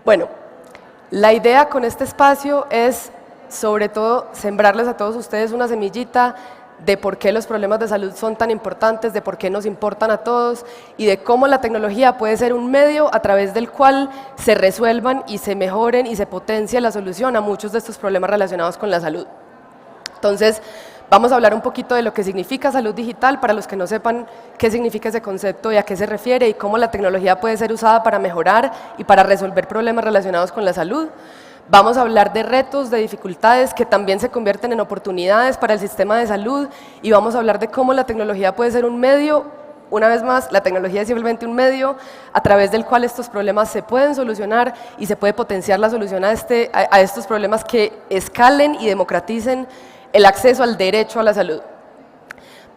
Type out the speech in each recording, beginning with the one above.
Bueno, la idea con este espacio es, sobre todo, sembrarles a todos ustedes una semillita de por qué los problemas de salud son tan importantes, de por qué nos importan a todos y de cómo la tecnología puede ser un medio a través del cual se resuelvan y se mejoren y se potencie la solución a muchos de estos problemas relacionados con la salud. Entonces, vamos a hablar un poquito de lo que significa salud digital para los que no sepan qué significa ese concepto y a qué se refiere y cómo la tecnología puede ser usada para mejorar y para resolver problemas relacionados con la salud. Vamos a hablar de retos, de dificultades que también se convierten en oportunidades para el sistema de salud y vamos a hablar de cómo la tecnología puede ser un medio, una vez más, la tecnología es simplemente un medio a través del cual estos problemas se pueden solucionar y se puede potenciar la solución a estos problemas que escalen y democraticen el acceso al derecho a la salud.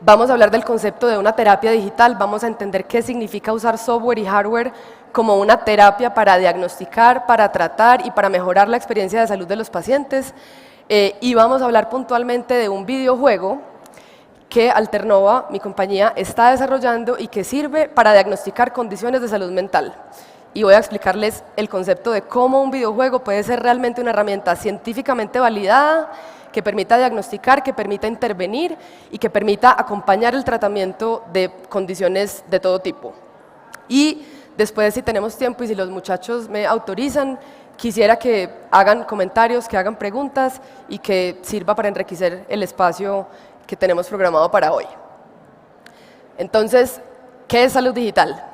Vamos a hablar del concepto de una terapia digital, vamos a entender qué significa usar software y hardware como una terapia para diagnosticar, para tratar y para mejorar la experiencia de salud de los pacientes. Y vamos a hablar puntualmente de un videojuego que Alternova, mi compañía, está desarrollando y que sirve para diagnosticar condiciones de salud mental. Y voy a explicarles el concepto de cómo un videojuego puede ser realmente una herramienta científicamente validada que permita diagnosticar, que permita intervenir y que permita acompañar el tratamiento de condiciones de todo tipo. Y después, si tenemos tiempo y si los muchachos me autorizan, quisiera que hagan comentarios, que hagan preguntas y que sirva para enriquecer el espacio que tenemos programado para hoy. Entonces, ¿qué es salud digital?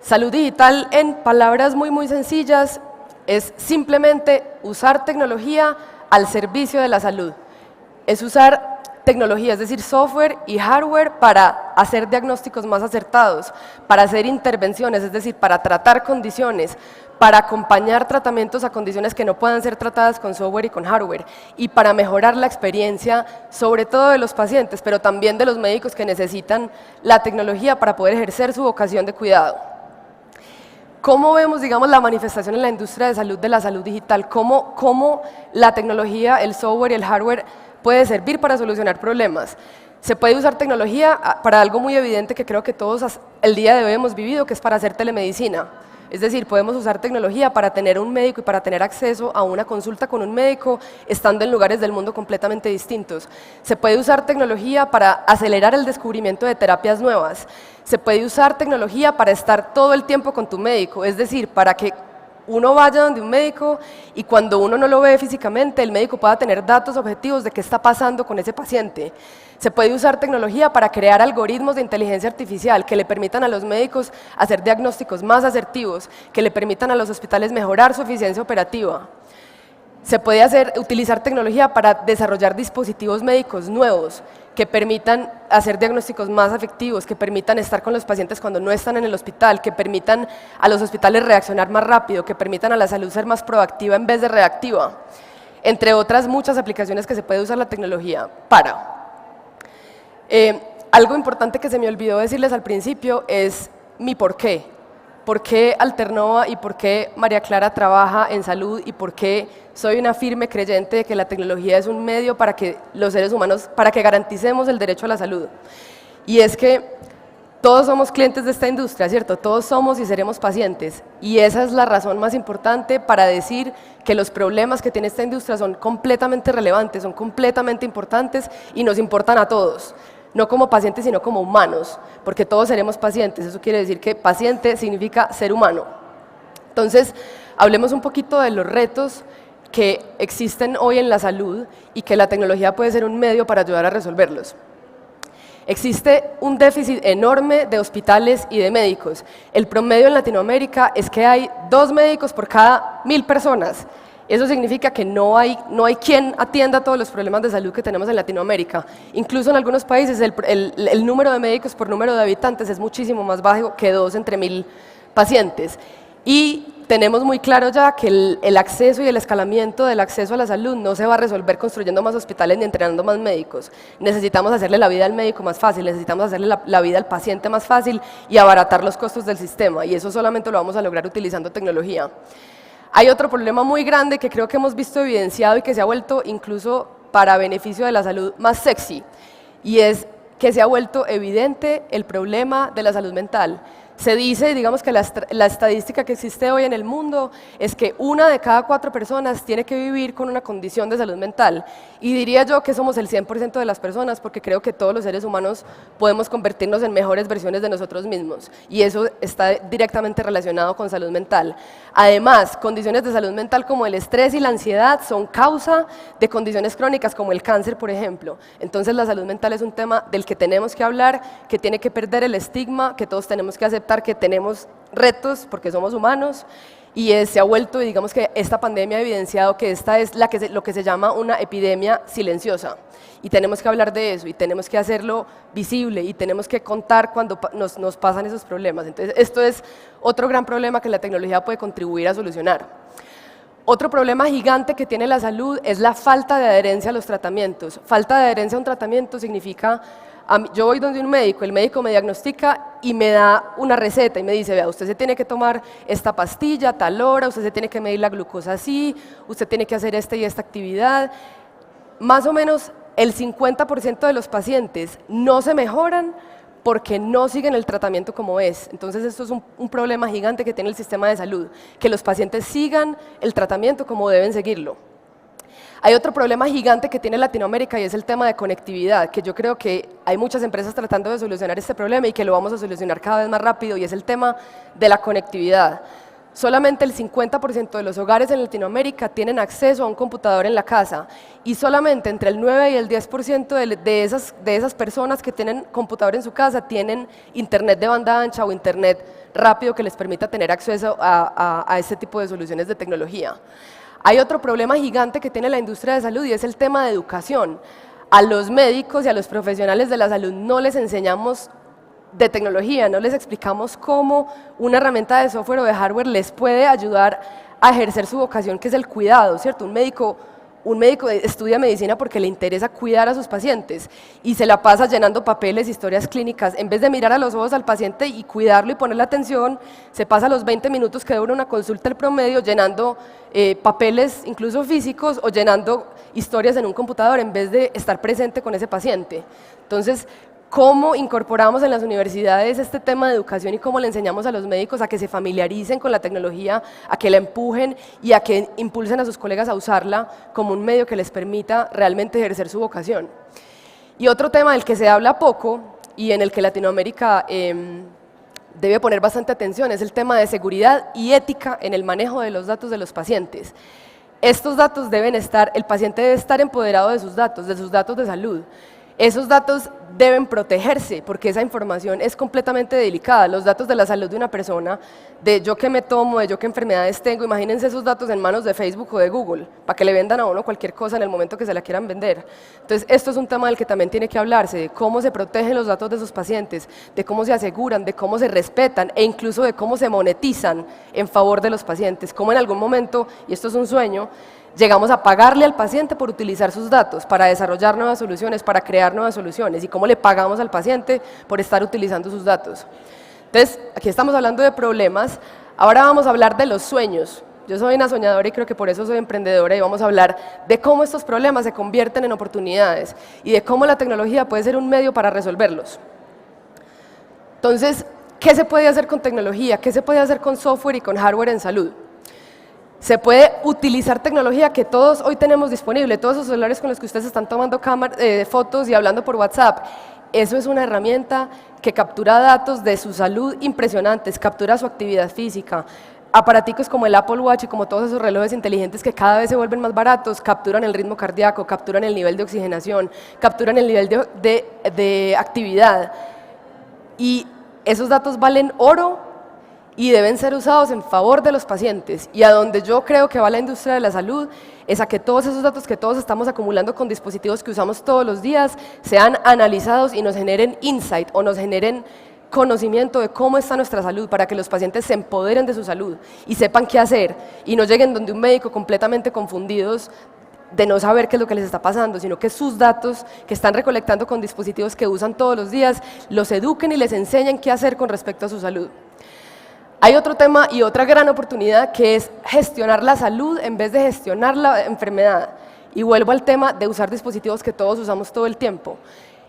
Salud digital, en palabras muy sencillas, es simplemente usar tecnología al servicio de la salud. Es usar tecnología, es decir, software y hardware para hacer diagnósticos más acertados, para hacer intervenciones, es decir, para tratar condiciones, para acompañar tratamientos a condiciones que no puedan ser tratadas con software y con hardware, y para mejorar la experiencia, sobre todo de los pacientes, pero también de los médicos que necesitan la tecnología para poder ejercer su vocación de cuidado. ¿Cómo vemos, digamos, la manifestación en la industria de salud de la salud digital? ¿Cómo la tecnología, el software y el hardware puede servir para solucionar problemas? Se puede usar tecnología para algo muy evidente que creo que todos el día de hoy hemos vivido, que es para hacer telemedicina. Es decir, podemos usar tecnología para tener un médico y para tener acceso a una consulta con un médico estando en lugares del mundo completamente distintos. Se puede usar tecnología para acelerar el descubrimiento de terapias nuevas. Se puede usar tecnología para estar todo el tiempo con tu médico, es decir, para que uno vaya donde un médico y cuando uno no lo ve físicamente, el médico pueda tener datos objetivos de qué está pasando con ese paciente. Se puede usar tecnología para crear algoritmos de inteligencia artificial que le permitan a los médicos hacer diagnósticos más asertivos, que le permitan a los hospitales mejorar su eficiencia operativa. Se puede utilizar tecnología para desarrollar dispositivos médicos nuevos que permitan hacer diagnósticos más efectivos, que permitan estar con los pacientes cuando no están en el hospital, que permitan a los hospitales reaccionar más rápido, que permitan a la salud ser más proactiva en vez de reactiva, entre otras muchas aplicaciones que se puede usar la tecnología para. Algo importante que se me olvidó decirles al principio es mi por qué. ¿Por qué Alternova y por qué María Clara trabaja en salud y por qué soy una firme creyente de que la tecnología es un medio para que los seres humanos, para que garanticemos el derecho a la salud? Y es que todos somos clientes de esta industria, ¿cierto? Todos somos y seremos pacientes. Y esa es la razón más importante para decir que los problemas que tiene esta industria son completamente relevantes, son completamente importantes y nos importan a todos. No como pacientes, sino como humanos, porque todos seremos pacientes. Eso quiere decir que paciente significa ser humano. Entonces, hablemos un poquito de los retos que existen hoy en la salud y que la tecnología puede ser un medio para ayudar a resolverlos. Existe un déficit enorme de hospitales y de médicos. El promedio en Latinoamérica es que hay 2 médicos por cada 1000 personas. Eso significa que no hay quien atienda todos los problemas de salud que tenemos en Latinoamérica. Incluso en algunos países el número de médicos por número de habitantes es muchísimo más bajo que 2 entre 1000 pacientes. Y tenemos muy claro ya que el acceso y el escalamiento del acceso a la salud no se va a resolver construyendo más hospitales ni entrenando más médicos. Necesitamos hacerle la vida al médico más fácil, necesitamos hacerle la vida al paciente más fácil y abaratar los costos del sistema. Y eso solamente lo vamos a lograr utilizando tecnología. Hay otro problema muy grande que creo que hemos visto evidenciado y que se ha vuelto incluso para beneficio de la salud más sexy, y es que se ha vuelto evidente el problema de la salud mental. Se dice, digamos que la estadística que existe hoy en el mundo es que 1 de cada 4 personas tiene que vivir con una condición de salud mental. Y diría yo que somos el 100% de las personas, porque creo que todos los seres humanos podemos convertirnos en mejores versiones de nosotros mismos. Y eso está directamente relacionado con salud mental. Además, condiciones de salud mental como el estrés y la ansiedad son causa de condiciones crónicas como el cáncer, por ejemplo. Entonces, la salud mental es un tema del que tenemos que hablar, que tiene que perder el estigma, que todos tenemos que aceptar que tenemos retos porque somos humanos y se ha vuelto, digamos que esta pandemia ha evidenciado que esta es lo que se llama una epidemia silenciosa y tenemos que hablar de eso y tenemos que hacerlo visible y tenemos que contar cuando nos pasan esos problemas. Entonces, esto es otro gran problema que la tecnología puede contribuir a solucionar. Otro problema gigante que tiene la salud es la falta de adherencia a los tratamientos. Falta de adherencia a un tratamiento significa yo voy donde un médico, el médico me diagnostica y me da una receta y me dice, vea, usted se tiene que tomar esta pastilla a tal hora, usted se tiene que medir la glucosa así, usted tiene que hacer esta y esta actividad. Más o menos el 50% de los pacientes no se mejoran porque no siguen el tratamiento como es. Entonces esto es un problema gigante que tiene el sistema de salud, que los pacientes sigan el tratamiento como deben seguirlo. Hay otro problema gigante que tiene Latinoamérica y es el tema de conectividad, que yo creo que hay muchas empresas tratando de solucionar este problema y que lo vamos a solucionar cada vez más rápido, y es el tema de la conectividad. Solamente el 50% de los hogares en Latinoamérica tienen acceso a un computador en la casa y solamente entre el 9 y el 10% de esas personas que tienen computador en su casa tienen internet de banda ancha o internet rápido que les permita tener acceso a este tipo de soluciones de tecnología. Hay otro problema gigante que tiene la industria de salud y es el tema de educación. A los médicos y a los profesionales de la salud no les enseñamos de tecnología, no les explicamos cómo una herramienta de software o de hardware les puede ayudar a ejercer su vocación, que es el cuidado, ¿cierto? Un médico estudia medicina porque le interesa cuidar a sus pacientes y se la pasa llenando papeles, historias clínicas. En vez de mirar a los ojos al paciente y cuidarlo y ponerle atención, se pasa los 20 minutos que dura una consulta el promedio llenando papeles, incluso físicos, o llenando historias en un computador en vez de estar presente con ese paciente. Entonces, ¿cómo incorporamos en las universidades este tema de educación y cómo le enseñamos a los médicos a que se familiaricen con la tecnología, a que la empujen y a que impulsen a sus colegas a usarla como un medio que les permita realmente ejercer su vocación? Y otro tema del que se habla poco y en el que Latinoamérica debe poner bastante atención es el tema de seguridad y ética en el manejo de los datos de los pacientes. Estos datos el paciente debe estar empoderado de sus datos de salud. Esos datos deben protegerse porque esa información es completamente delicada. Los datos de la salud de una persona, de yo qué me tomo, de yo qué enfermedades tengo, imagínense esos datos en manos de Facebook o de Google, para que le vendan a uno cualquier cosa en el momento que se la quieran vender. Entonces, esto es un tema del que también tiene que hablarse, de cómo se protegen los datos de sus pacientes, de cómo se aseguran, de cómo se respetan e incluso de cómo se monetizan en favor de los pacientes. Cómo en algún momento, y esto es un sueño, llegamos a pagarle al paciente por utilizar sus datos, para desarrollar nuevas soluciones, para crear nuevas soluciones, y cómo le pagamos al paciente por estar utilizando sus datos. Entonces, aquí estamos hablando de problemas, ahora vamos a hablar de los sueños. Yo soy una soñadora y creo que por eso soy emprendedora, y vamos a hablar de cómo estos problemas se convierten en oportunidades y de cómo la tecnología puede ser un medio para resolverlos. Entonces, ¿qué se puede hacer con tecnología? ¿Qué se puede hacer con software y con hardware en salud? Se puede utilizar tecnología que todos hoy tenemos disponible, todos esos celulares con los que ustedes están tomando fotos y hablando por WhatsApp. Eso es una herramienta que captura datos de su salud impresionantes, captura su actividad física. Aparaticos como el Apple Watch y como todos esos relojes inteligentes que cada vez se vuelven más baratos, capturan el ritmo cardíaco, capturan el nivel de oxigenación, capturan el nivel de actividad. Y esos datos valen oro y deben ser usados en favor de los pacientes. Y a donde yo creo que va la industria de la salud es a que todos esos datos que todos estamos acumulando con dispositivos que usamos todos los días sean analizados y nos generen insight o nos generen conocimiento de cómo está nuestra salud, para que los pacientes se empoderen de su salud y sepan qué hacer y no lleguen donde un médico completamente confundidos de no saber qué es lo que les está pasando, sino que sus datos que están recolectando con dispositivos que usan todos los días los eduquen y les enseñen qué hacer con respecto a su salud. Hay otro tema y otra gran oportunidad que es gestionar la salud en vez de gestionar la enfermedad. Y vuelvo al tema de usar dispositivos que todos usamos todo el tiempo.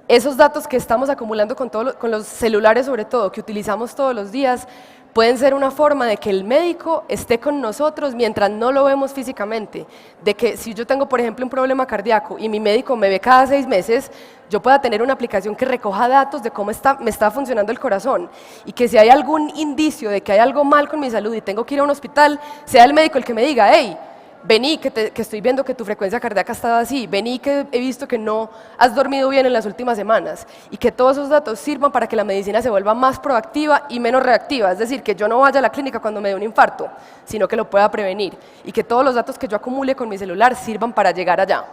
Esos datos que estamos acumulando con los celulares sobre todo, que utilizamos todos los días, pueden ser una forma de que el médico esté con nosotros mientras no lo vemos físicamente. De que si yo tengo, por ejemplo, un problema cardíaco y mi médico me ve cada 6 meses, yo pueda tener una aplicación que recoja datos de cómo me está funcionando el corazón. Y que si hay algún indicio de que hay algo mal con mi salud y tengo que ir a un hospital, sea el médico el que me diga, hey, vení, que estoy viendo que tu frecuencia cardíaca ha estado así, vení que he visto que no has dormido bien en las últimas semanas, y que todos esos datos sirvan para que la medicina se vuelva más proactiva y menos reactiva, es decir, que yo no vaya a la clínica cuando me dé un infarto, sino que lo pueda prevenir, y que todos los datos que yo acumule con mi celular sirvan para llegar allá.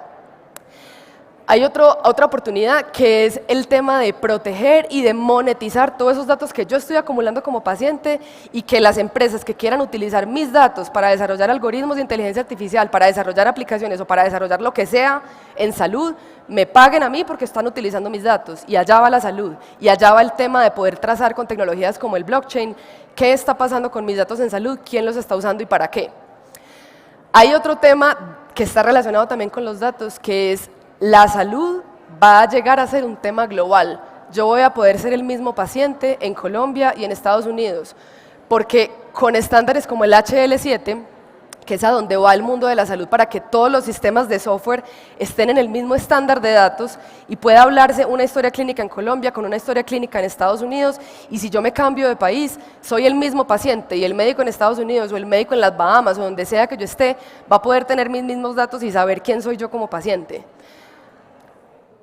Hay otra oportunidad que es el tema de proteger y de monetizar todos esos datos que yo estoy acumulando como paciente y que las empresas que quieran utilizar mis datos para desarrollar algoritmos de inteligencia artificial, para desarrollar aplicaciones o para desarrollar lo que sea en salud, me paguen a mí porque están utilizando mis datos. Y allá va la salud, y allá va el tema de poder trazar con tecnologías como el blockchain qué está pasando con mis datos en salud, quién los está usando y para qué. Hay otro tema que está relacionado también con los datos, que es la salud va a llegar a ser un tema global. Yo voy a poder ser el mismo paciente en Colombia y en Estados Unidos, porque con estándares como el HL7, que es a donde va el mundo de la salud para que todos los sistemas de software estén en el mismo estándar de datos y pueda hablarse una historia clínica en Colombia con una historia clínica en Estados Unidos, y si yo me cambio de país, soy el mismo paciente y el médico en Estados Unidos o el médico en las Bahamas o donde sea que yo esté, va a poder tener mis mismos datos y saber quién soy yo como paciente.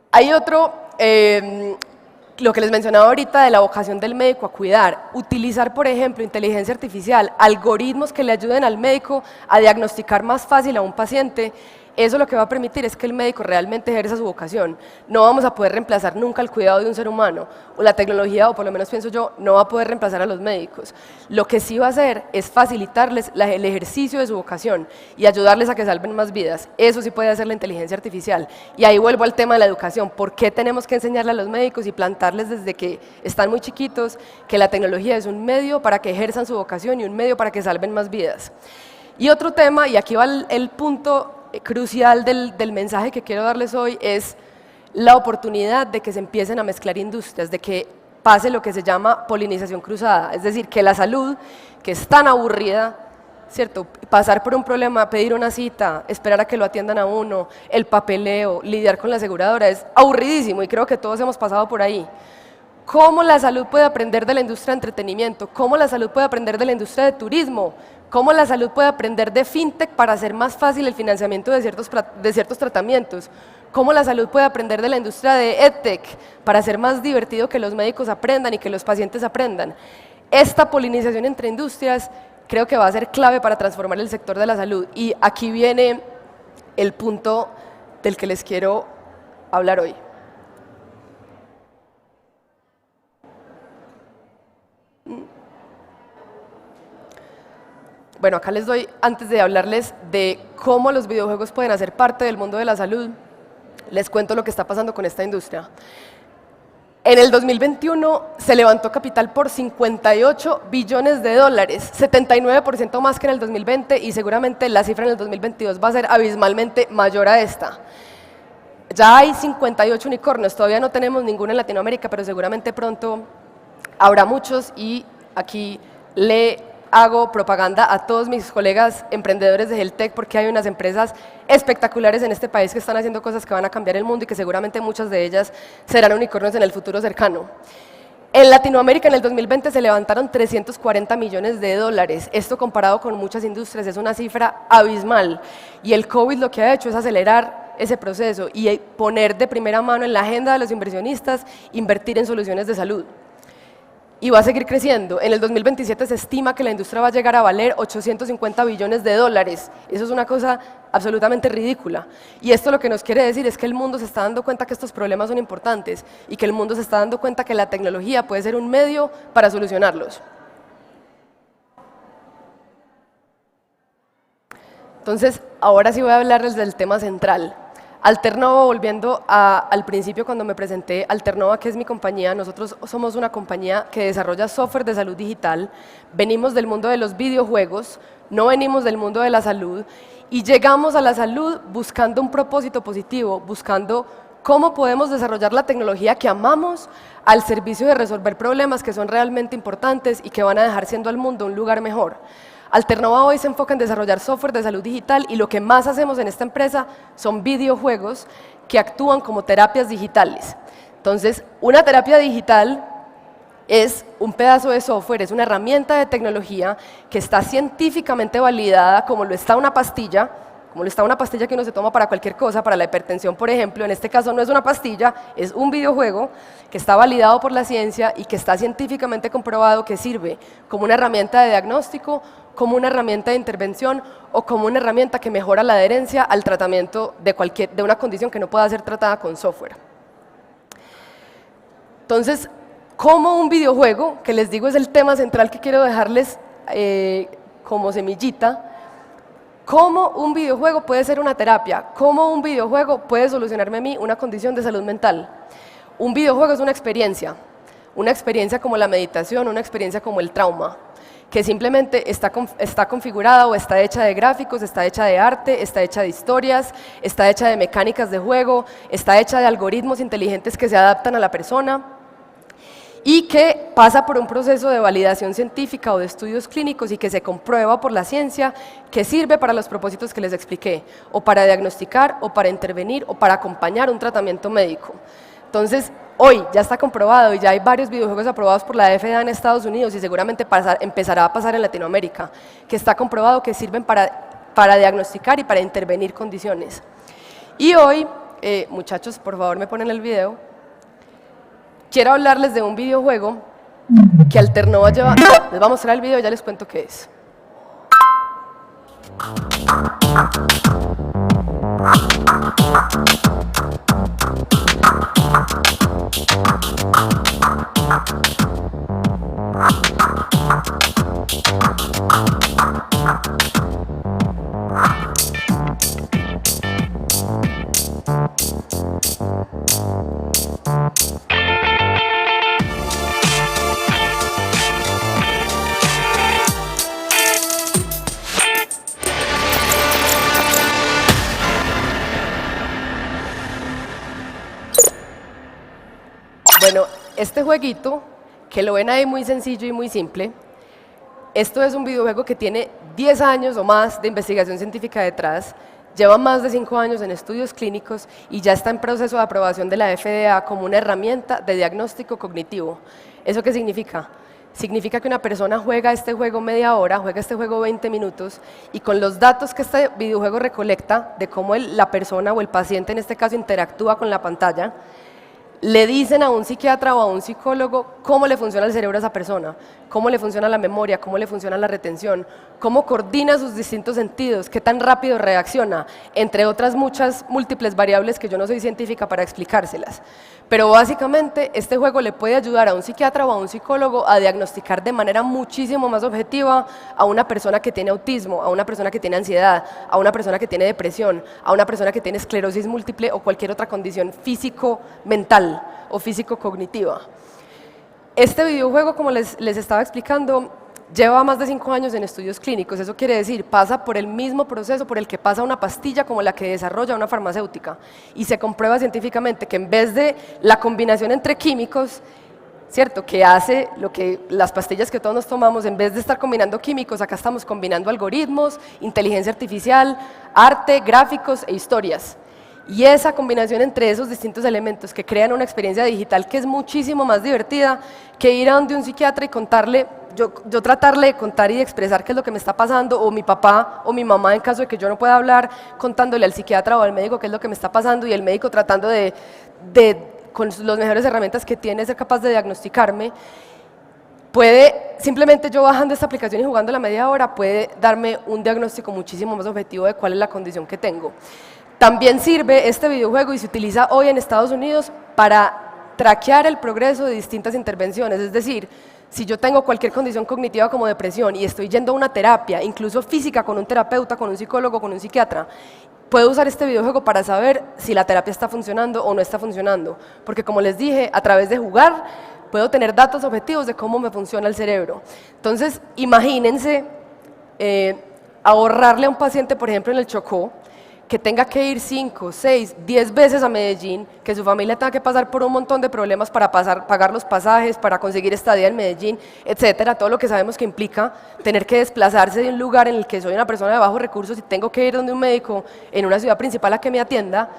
Hay otro, lo que les mencionaba ahorita de la vocación del médico a cuidar, utilizar, por ejemplo, inteligencia artificial, algoritmos que le ayuden al médico a diagnosticar más fácil a un paciente. Eso lo que va a permitir es que el médico realmente ejerza su vocación. No vamos a poder reemplazar nunca el cuidado de un ser humano, o la tecnología, o por lo menos pienso yo, no va a poder reemplazar a los médicos. Lo que sí va a hacer es facilitarles el ejercicio de su vocación y ayudarles a que salven más vidas. Eso sí puede hacer la inteligencia artificial. Y ahí vuelvo al tema de la educación. ¿Por qué tenemos que enseñarle a los médicos y plantarles desde que están muy chiquitos que la tecnología es un medio para que ejerzan su vocación y un medio para que salven más vidas? Y otro tema, y aquí va el punto crucial del mensaje que quiero darles hoy, es la oportunidad de que se empiecen a mezclar industrias, de que pase lo que se llama polinización cruzada, es decir, que la salud, que es tan aburrida, ¿cierto? Pasar por un problema, pedir una cita, esperar a que lo atiendan a uno, el papeleo, lidiar con la aseguradora, es aburridísimo y creo que todos hemos pasado por ahí. ¿Cómo la salud puede aprender de la industria de entretenimiento? ¿Cómo la salud puede aprender de la industria de turismo? ¿Cómo la salud puede aprender de fintech para hacer más fácil el financiamiento de ciertos tratamientos? ¿Cómo la salud puede aprender de la industria de EdTech para hacer más divertido que los médicos aprendan y que los pacientes aprendan? Esta polinización entre industrias creo que va a ser clave para transformar el sector de la salud. Y aquí viene el punto del que les quiero hablar hoy. Bueno, acá les doy, antes de hablarles de cómo los videojuegos pueden hacer parte del mundo de la salud, les cuento lo que está pasando con esta industria. En el 2021 se levantó capital por 58 billones de dólares, 79% más que en el 2020, y seguramente la cifra en el 2022 va a ser abismalmente mayor a esta. Ya hay 58 unicornios, todavía no tenemos ninguno en Latinoamérica, pero seguramente pronto habrá muchos, y aquí le hago propaganda a todos mis colegas emprendedores de HealthTech porque hay unas empresas espectaculares en este país que están haciendo cosas que van a cambiar el mundo y que seguramente muchas de ellas serán unicornios en el futuro cercano. En Latinoamérica en el 2020 se levantaron 340 millones de dólares. Esto comparado con muchas industrias es una cifra abismal, y el COVID lo que ha hecho es acelerar ese proceso y poner de primera mano en la agenda de los inversionistas invertir en soluciones de salud. Y va a seguir creciendo. En el 2027 se estima que la industria va a llegar a valer 850 billones de dólares. Eso es una cosa absolutamente ridícula. Y esto lo que nos quiere decir es que el mundo se está dando cuenta que estos problemas son importantes y que el mundo se está dando cuenta que la tecnología puede ser un medio para solucionarlos. Entonces, ahora sí voy a hablarles del tema central. Alternova, volviendo al principio cuando me presenté, Alternova, que es mi compañía, nosotros somos una compañía que desarrolla software de salud digital, venimos del mundo de los videojuegos, no venimos del mundo de la salud, y llegamos a la salud buscando un propósito positivo, buscando cómo podemos desarrollar la tecnología que amamos al servicio de resolver problemas que son realmente importantes y que van a dejar siendo al mundo un lugar mejor. Alternova hoy se enfoca en desarrollar software de salud digital y lo que más hacemos en esta empresa son videojuegos que actúan como terapias digitales. Entonces, una terapia digital es un pedazo de software, es una herramienta de tecnología que está científicamente validada como lo está una pastilla, que uno se toma para cualquier cosa, para la hipertensión, por ejemplo. En este caso no es una pastilla, es un videojuego que está validado por la ciencia y que está científicamente comprobado que sirve como una herramienta de diagnóstico, como una herramienta de intervención o como una herramienta que mejora la adherencia al tratamiento de una condición que no pueda ser tratada con software. Entonces, como un videojuego, que les digo es el tema central que quiero dejarles como semillita, cómo un videojuego puede ser una terapia, cómo un videojuego puede solucionarme a mí una condición de salud mental. Un videojuego es una experiencia como la meditación, una experiencia como el trauma, que simplemente está configurada o está hecha de gráficos, está hecha de arte, está hecha de historias, está hecha de mecánicas de juego, está hecha de algoritmos inteligentes que se adaptan a la persona y que pasa por un proceso de validación científica o de estudios clínicos y que se comprueba por la ciencia que sirve para los propósitos que les expliqué, o para diagnosticar, o para intervenir, o para acompañar un tratamiento médico. Entonces, hoy ya está comprobado y ya hay varios videojuegos aprobados por la FDA en Estados Unidos y seguramente empezará a pasar en Latinoamérica, que está comprobado que sirven para diagnosticar y para intervenir condiciones. Y hoy, muchachos, por favor me ponen el video. Quiero hablarles de un videojuego que Alternova lleva... Les voy a mostrar el video y ya les cuento qué es. Bueno, este jueguito, que lo ven ahí muy sencillo y muy simple, esto es un videojuego que tiene 10 años o más de investigación científica detrás, lleva más de 5 años en estudios clínicos y ya está en proceso de aprobación de la FDA como una herramienta de diagnóstico cognitivo. ¿Eso qué significa? Significa que una persona juega este juego media hora, juega este juego 20 minutos y con los datos que este videojuego recolecta de cómo la persona o el paciente en este caso interactúa con la pantalla, le dicen a un psiquiatra o a un psicólogo cómo le funciona el cerebro a esa persona, cómo le funciona la memoria, cómo le funciona la retención, cómo coordina sus distintos sentidos, qué tan rápido reacciona, entre otras muchas múltiples variables que yo no soy científica para explicárselas. Pero básicamente este juego le puede ayudar a un psiquiatra o a un psicólogo a diagnosticar de manera muchísimo más objetiva a una persona que tiene autismo, a una persona que tiene ansiedad, a una persona que tiene depresión, a una persona que tiene esclerosis múltiple o cualquier otra condición físico-mental o físico-cognitiva. Este videojuego, como les estaba explicando, lleva más de 5 años en estudios clínicos. Eso quiere decir, pasa por el mismo proceso por el que pasa una pastilla como la que desarrolla una farmacéutica y se comprueba científicamente que en vez de la combinación entre químicos, ¿cierto?, que hace lo que las pastillas que todos nos tomamos, en vez de estar combinando químicos, acá estamos combinando algoritmos, inteligencia artificial, arte, gráficos e historias. Y esa combinación entre esos distintos elementos que crean una experiencia digital que es muchísimo más divertida que ir a donde un psiquiatra y contarle, yo tratarle de contar y de expresar qué es lo que me está pasando, o mi papá o mi mamá en caso de que yo no pueda hablar, contándole al psiquiatra o al médico qué es lo que me está pasando y el médico tratando de con las mejores herramientas que tiene, ser capaz de diagnosticarme. Puede, simplemente yo bajando esta aplicación y jugando la media hora, puede darme un diagnóstico muchísimo más objetivo de cuál es la condición que tengo. También sirve este videojuego y se utiliza hoy en Estados Unidos para traquear el progreso de distintas intervenciones, es decir, si yo tengo cualquier condición cognitiva como depresión y estoy yendo a una terapia, incluso física, con un terapeuta, con un psicólogo, con un psiquiatra, puedo usar este videojuego para saber si la terapia está funcionando o no está funcionando, porque como les dije, a través de jugar puedo tener datos objetivos de cómo me funciona el cerebro. Entonces, imagínense ahorrarle a un paciente, por ejemplo, en el Chocó, que tenga que ir 5, 6, 10 veces a Medellín, que su familia tenga que pasar por un montón de problemas para pagar los pasajes, para conseguir estadía en Medellín, etcétera, todo lo que sabemos que implica tener que desplazarse de un lugar en el que soy una persona de bajos recursos y tengo que ir donde un médico en una ciudad principal a que me atienda.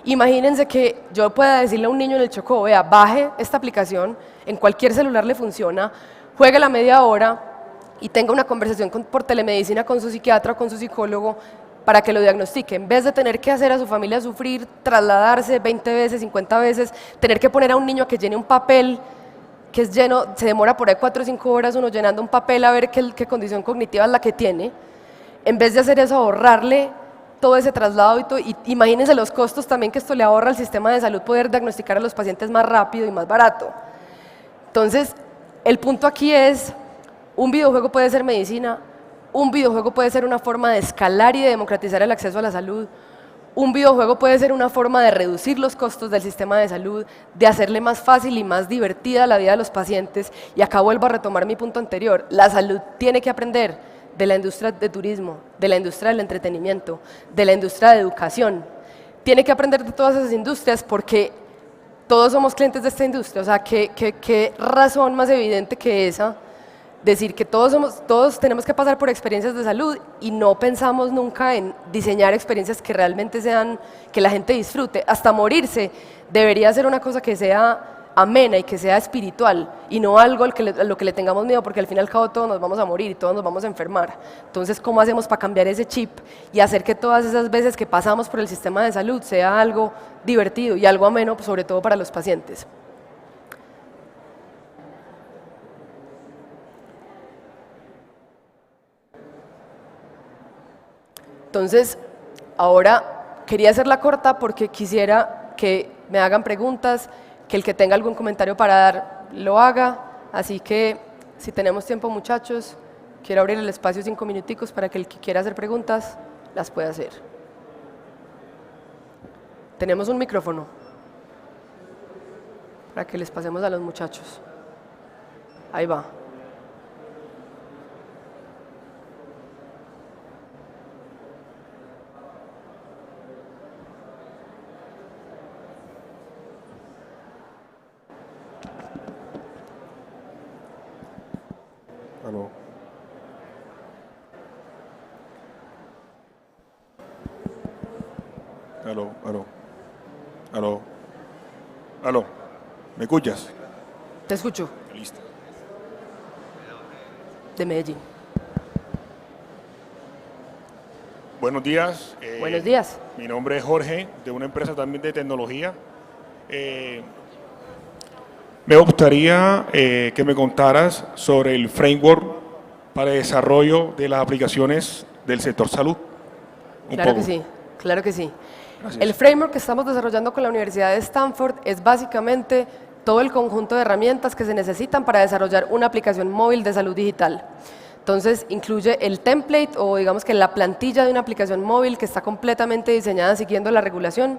Imagínense que yo pueda decirle a un niño en el Chocó, vea, baje esta aplicación, en cualquier celular le funciona, juegue la media hora y tenga una conversación por telemedicina con su psiquiatra o con su psicólogo para que lo diagnostique, en vez de tener que hacer a su familia sufrir, trasladarse 20 veces, 50 veces, tener que poner a un niño a que llene un papel que es lleno, se demora por ahí 4 o 5 horas uno llenando un papel a ver qué condición cognitiva es la que tiene, en vez de hacer eso, ahorrarle todo ese traslado y imagínense los costos también que esto le ahorra al sistema de salud poder diagnosticar a los pacientes más rápido y más barato. Entonces, el punto aquí es, un videojuego puede ser medicina, un videojuego puede ser una forma de escalar y de democratizar el acceso a la salud, un videojuego puede ser una forma de reducir los costos del sistema de salud, de hacerle más fácil y más divertida la vida de los pacientes, y acá vuelvo a retomar mi punto anterior, la salud tiene que aprender de la industria de turismo, de la industria del entretenimiento, de la industria de educación, tiene que aprender de todas esas industrias porque todos somos clientes de esta industria, o sea, ¿qué razón más evidente que esa? Decir que todos tenemos que pasar por experiencias de salud y no pensamos nunca en diseñar experiencias que realmente sean, que la gente disfrute. Hasta morirse debería ser una cosa que sea amena y que sea espiritual y no algo a lo que le tengamos miedo, porque al fin y al cabo todos nos vamos a morir y todos nos vamos a enfermar. Entonces, ¿cómo hacemos para cambiar ese chip y hacer que todas esas veces que pasamos por el sistema de salud sea algo divertido y algo ameno, sobre todo para los pacientes? Entonces, ahora quería hacerla corta porque quisiera que me hagan preguntas, que el que tenga algún comentario para dar lo haga, así que si tenemos tiempo, muchachos, quiero abrir el espacio 5 minuticos para que el que quiera hacer preguntas las pueda hacer. Tenemos un micrófono para que les pasemos a los muchachos. Ahí va. Aló. Aló, aló. Aló. Aló. ¿Me escuchas? Te escucho. Listo. De Medellín. Buenos días. Buenos días. Mi nombre es Jorge, de una empresa también de tecnología. Me gustaría que me contaras sobre el framework para el desarrollo de las aplicaciones del sector salud. Claro que sí, claro que sí. Gracias. El framework que estamos desarrollando con la Universidad de Stanford es básicamente todo el conjunto de herramientas que se necesitan para desarrollar una aplicación móvil de salud digital. Entonces, incluye el template o digamos que la plantilla de una aplicación móvil que está completamente diseñada siguiendo la regulación,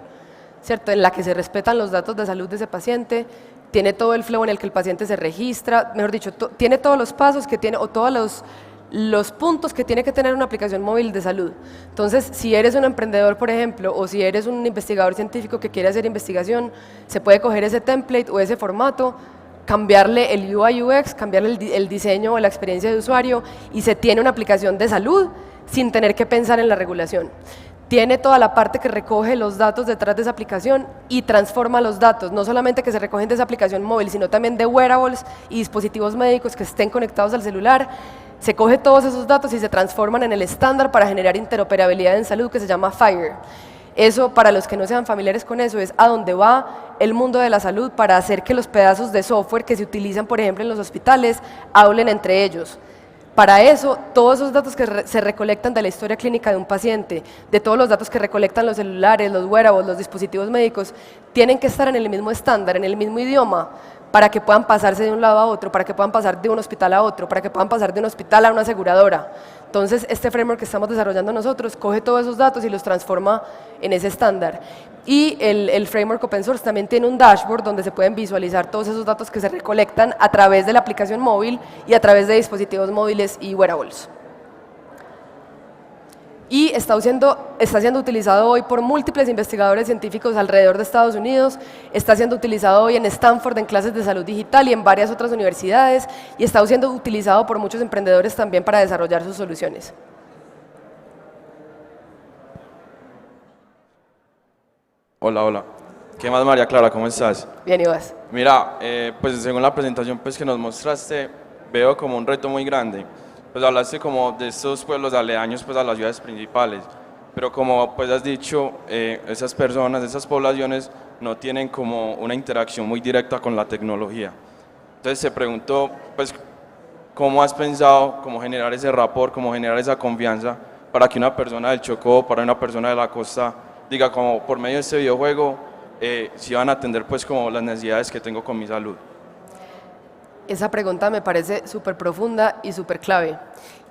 ¿cierto? En la que se respetan los datos de salud de ese paciente, tiene todo el flow en el que el paciente se registra, mejor dicho, tiene todos los pasos que tiene o todos los puntos que tiene que tener una aplicación móvil de salud. Entonces, si eres un emprendedor, por ejemplo, o si eres un investigador científico que quiere hacer investigación, se puede coger ese template o ese formato, cambiarle el UI UX, cambiarle el diseño o la experiencia de usuario y se tiene una aplicación de salud sin tener que pensar en la regulación. Tiene toda la parte que recoge los datos detrás de esa aplicación y transforma los datos, no solamente que se recogen de esa aplicación móvil, sino también de wearables y dispositivos médicos que estén conectados al celular. Se coge todos esos datos y se transforman en el estándar para generar interoperabilidad en salud que se llama FHIR. Eso, para los que no sean familiares con eso, es a dónde va el mundo de la salud para hacer que los pedazos de software que se utilizan, por ejemplo, en los hospitales, hablen entre ellos. Para eso, todos esos datos que se recolectan de la historia clínica de un paciente, de todos los datos que recolectan los celulares, los wearables, los dispositivos médicos, tienen que estar en el mismo estándar, en el mismo idioma, para que puedan pasarse de un lado a otro, para que puedan pasar de un hospital a otro, para que puedan pasar de un hospital a una aseguradora. Entonces, este framework que estamos desarrollando nosotros coge todos esos datos y los transforma en ese estándar. Y el framework open source también tiene un dashboard donde se pueden visualizar todos esos datos que se recolectan a través de la aplicación móvil y a través de dispositivos móviles y wearables. y está siendo utilizado hoy por múltiples investigadores científicos alrededor de Estados Unidos, está siendo utilizado hoy en Stanford en clases de salud digital y en varias otras universidades, y está siendo utilizado por muchos emprendedores también para desarrollar sus soluciones. Hola, hola. ¿Qué más, María Clara? ¿Cómo estás? Bien, Ivás. Mira, pues según la presentación pues, que nos mostraste, veo como un reto muy grande. Pues hablaste como de estos pueblos aledaños pues, a las ciudades principales, pero como pues has dicho, esas personas, esas poblaciones no tienen como una interacción muy directa con la tecnología. Entonces se preguntó, pues, ¿cómo has pensado cómo generar ese rapport, cómo generar esa confianza para que una persona del Chocó, para una persona de la costa, diga como por medio de este videojuego, si van a atender pues como las necesidades que tengo con mi salud? Esa pregunta me parece súper profunda y súper clave.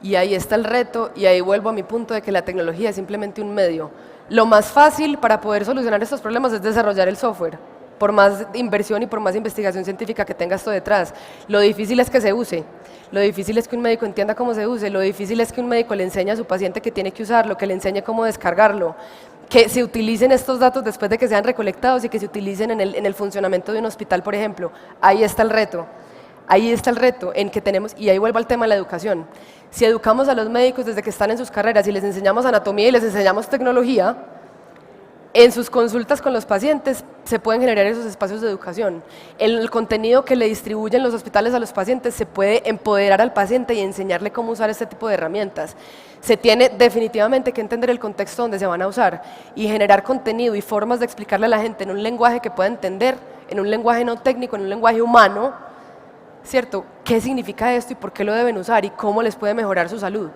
Y ahí está el reto, y ahí vuelvo a mi punto de que la tecnología es simplemente un medio. Lo más fácil para poder solucionar estos problemas es desarrollar el software, por más inversión y por más investigación científica que tenga esto detrás. Lo difícil es que se use, lo difícil es que un médico entienda cómo se use, lo difícil es que un médico le enseñe a su paciente que tiene que usarlo, que le enseñe cómo descargarlo, que se utilicen estos datos después de que sean recolectados y que se utilicen en el funcionamiento de un hospital, por ejemplo. Ahí está el reto. Ahí está el reto en que tenemos, y ahí vuelvo al tema de la educación. Si educamos a los médicos desde que están en sus carreras y les enseñamos anatomía y les enseñamos tecnología, en sus consultas con los pacientes se pueden generar esos espacios de educación. El contenido que le distribuyen los hospitales a los pacientes se puede empoderar al paciente y enseñarle cómo usar este tipo de herramientas. Se tiene definitivamente que entender el contexto donde se van a usar y generar contenido y formas de explicarle a la gente en un lenguaje que pueda entender, en un lenguaje no técnico, en un lenguaje humano, ¿cierto? ¿Qué significa esto y por qué lo deben usar y cómo les puede mejorar su salud?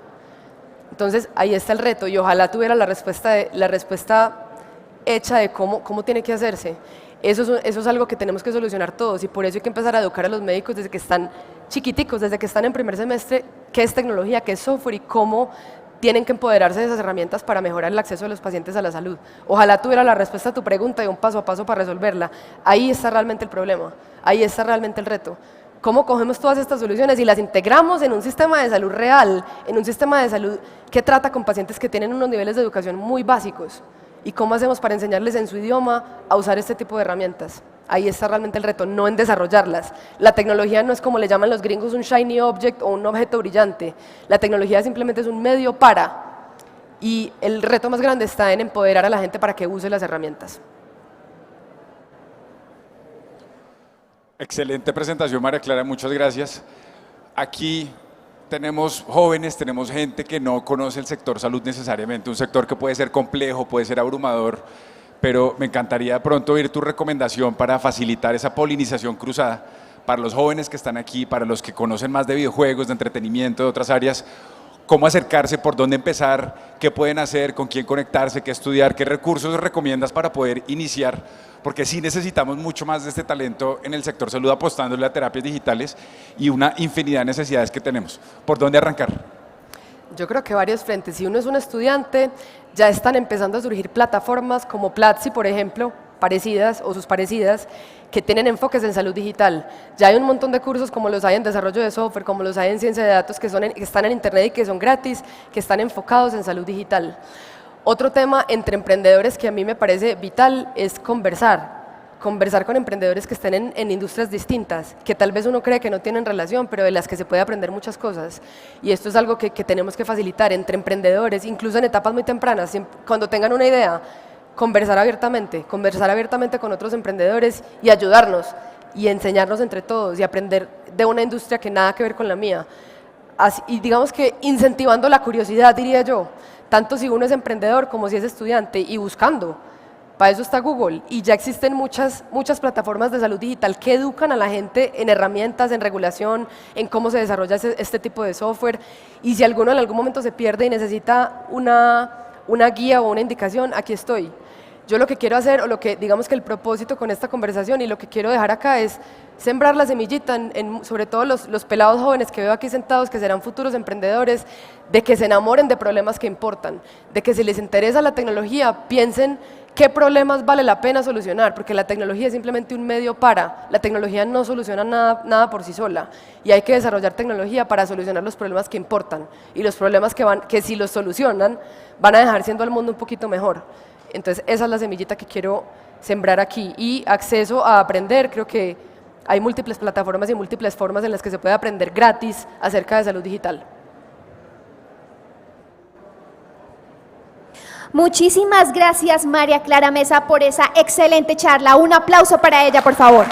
Entonces, ahí está el reto y ojalá tuviera la respuesta hecha de cómo tiene que hacerse. Eso es algo que tenemos que solucionar todos y por eso hay que empezar a educar a los médicos desde que están chiquiticos, desde que están en primer semestre, qué es tecnología, qué es software y cómo tienen que empoderarse de esas herramientas para mejorar el acceso de los pacientes a la salud. Ojalá tuviera la respuesta a tu pregunta y un paso a paso para resolverla. Ahí está realmente el problema, ahí está realmente el reto. ¿Cómo cogemos todas estas soluciones y las integramos en un sistema de salud real, en un sistema de salud que trata con pacientes que tienen unos niveles de educación muy básicos? ¿Y cómo hacemos para enseñarles en su idioma a usar este tipo de herramientas? Ahí está realmente el reto, no en desarrollarlas. La tecnología no es, como le llaman los gringos, un shiny object o un objeto brillante. La tecnología simplemente es un medio para, y el reto más grande está en empoderar a la gente para que use las herramientas. Excelente presentación, María Clara, muchas gracias. Aquí tenemos jóvenes, tenemos gente que no conoce el sector salud necesariamente, un sector que puede ser complejo, puede ser abrumador, pero me encantaría de pronto oír tu recomendación para facilitar esa polinización cruzada para los jóvenes que están aquí, para los que conocen más de videojuegos, de entretenimiento, de otras áreas. ¿Cómo acercarse? ¿Por dónde empezar? ¿Qué pueden hacer? ¿Con quién conectarse? ¿Qué estudiar? ¿Qué recursos recomiendas para poder iniciar? Porque sí necesitamos mucho más de este talento en el sector salud, apostándole a terapias digitales y una infinidad de necesidades que tenemos. ¿Por dónde arrancar? Yo creo que varios frentes. Si uno es un estudiante, ya están empezando a surgir plataformas como Platzi, por ejemplo, parecidas o sus parecidas, que tienen enfoques en salud digital. Ya hay un montón de cursos como los hay en desarrollo de software, como los hay en ciencia de datos, que están en internet y que son gratis, que están enfocados en salud digital. Otro tema entre emprendedores que a mí me parece vital es conversar con emprendedores que estén en industrias distintas, que tal vez uno cree que no tienen relación, pero de las que se puede aprender muchas cosas. Y esto es algo que tenemos que facilitar entre emprendedores, incluso en etapas muy tempranas, cuando tengan una idea, conversar abiertamente con otros emprendedores y ayudarnos y enseñarnos entre todos y aprender de una industria que nada que ver con la mía. Y digamos que incentivando la curiosidad, diría yo, tanto si uno es emprendedor como si es estudiante y buscando. Para eso está Google y ya existen muchas plataformas de salud digital que educan a la gente en herramientas, en regulación, en cómo se desarrolla este tipo de software. Y si alguno en algún momento se pierde y necesita una guía o una indicación, aquí estoy. Yo lo que quiero hacer, o lo que digamos que el propósito con esta conversación y lo que quiero dejar acá es sembrar la semillita sobre todo los pelados jóvenes que veo aquí sentados, que serán futuros emprendedores, de que se enamoren de problemas que importan, de que si les interesa la tecnología, piensen qué problemas vale la pena solucionar, porque la tecnología es simplemente un medio para, la tecnología no soluciona nada por sí sola, y hay que desarrollar tecnología para solucionar los problemas que importan, y los problemas que si los solucionan, van a dejar siendo al mundo un poquito mejor. Entonces esa es la semillita que quiero sembrar aquí. Y acceso a aprender, creo que hay múltiples plataformas y múltiples formas en las que se puede aprender gratis acerca de salud digital. Muchísimas gracias, María Clara Mesa, por esa excelente charla. Un aplauso para ella, por favor.